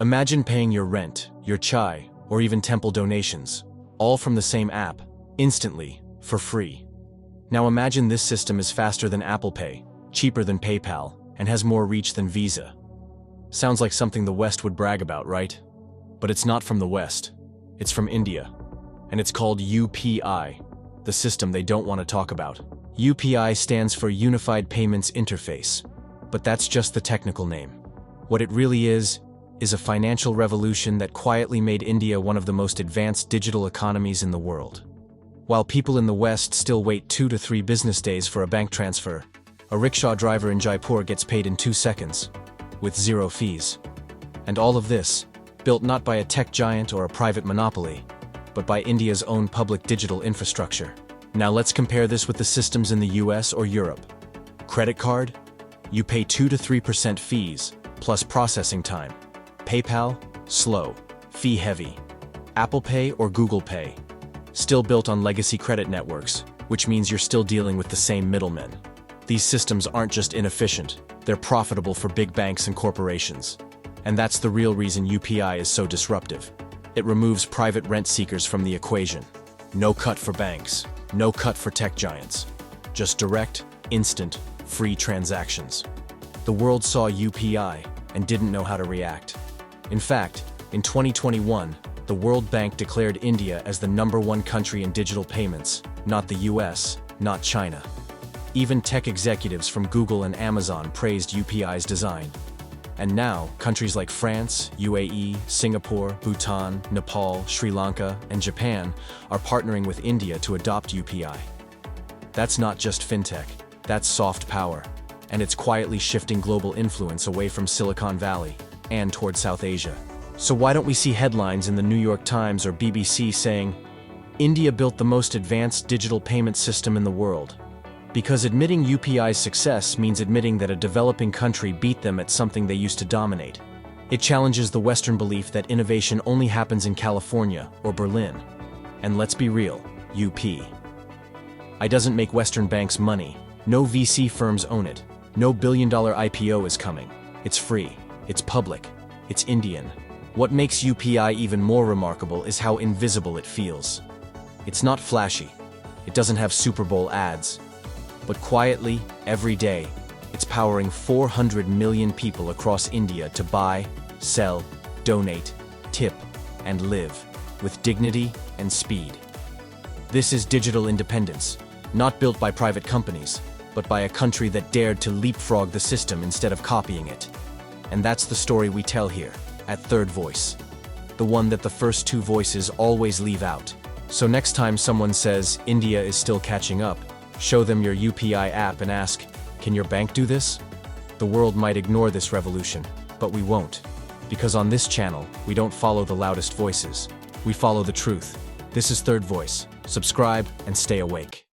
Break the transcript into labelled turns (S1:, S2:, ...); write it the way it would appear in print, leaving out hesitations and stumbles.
S1: Imagine paying your rent, your chai, or even temple donations, all from the same app, instantly, for free. Now imagine this system is faster than Apple Pay, cheaper than PayPal, and has more reach than Visa. Sounds like something the West would brag about, right? But it's not from the West. It's from India. And it's called UPI, the system they don't want to talk about. UPI stands for Unified Payments Interface, but that's just the technical name. What it really is a financial revolution that quietly made India one of the most advanced digital economies in the world. While people in the West still wait 2 to 3 business days for a bank transfer, a rickshaw driver in Jaipur gets paid in 2 seconds, with 0 fees. And all of this, built not by a tech giant or a private monopoly, but by India's own public digital infrastructure. Now let's compare this with the systems in the US or Europe. Credit card? You pay 2 to 3% fees, plus processing time. PayPal? Slow, fee-heavy. Apple Pay or Google Pay? Still built on legacy credit networks, which means you're still dealing with the same middlemen. These systems aren't just inefficient, they're profitable for big banks and corporations. And that's the real reason UPI is so disruptive. It removes private rent seekers from the equation. No cut for banks, no cut for tech giants. Just direct, instant, free transactions. The world saw UPI and didn't know how to react. In fact, in 2021, the World Bank declared India as the #1 country in digital payments, not the US, not China. Even tech executives from Google and Amazon praised UPI's design. And now, countries like France, UAE, Singapore, Bhutan, Nepal, Sri Lanka, and Japan are partnering with India to adopt UPI. That's not just fintech, that's soft power. And it's quietly shifting global influence away from Silicon Valley and toward South Asia. So why don't we see headlines in the New York Times or BBC saying, "India built the most advanced digital payment system in the world"? Because admitting UPI's success means admitting that a developing country beat them at something they used to dominate. It challenges the Western belief that innovation only happens in California or Berlin. And let's be real, UPI doesn't make Western banks money. No VC firms own it. No billion-dollar IPO is coming. It's free. It's public. It's Indian. What makes UPI even more remarkable is how invisible it feels. It's not flashy. It doesn't have Super Bowl ads. But quietly, every day, it's powering 400 million people across India to buy, sell, donate, tip, and live with dignity and speed. This is digital independence, not built by private companies, but by a country that dared to leapfrog the system instead of copying it. And that's the story we tell here, at Third Voice. The one that the first 2 voices always leave out. So next time someone says India is still catching up, show them your UPI app and ask, "Can your bank do this?" The world might ignore this revolution, but we won't. Because on this channel, we don't follow the loudest voices. We follow the truth. This is Third Voice. Subscribe and stay awake.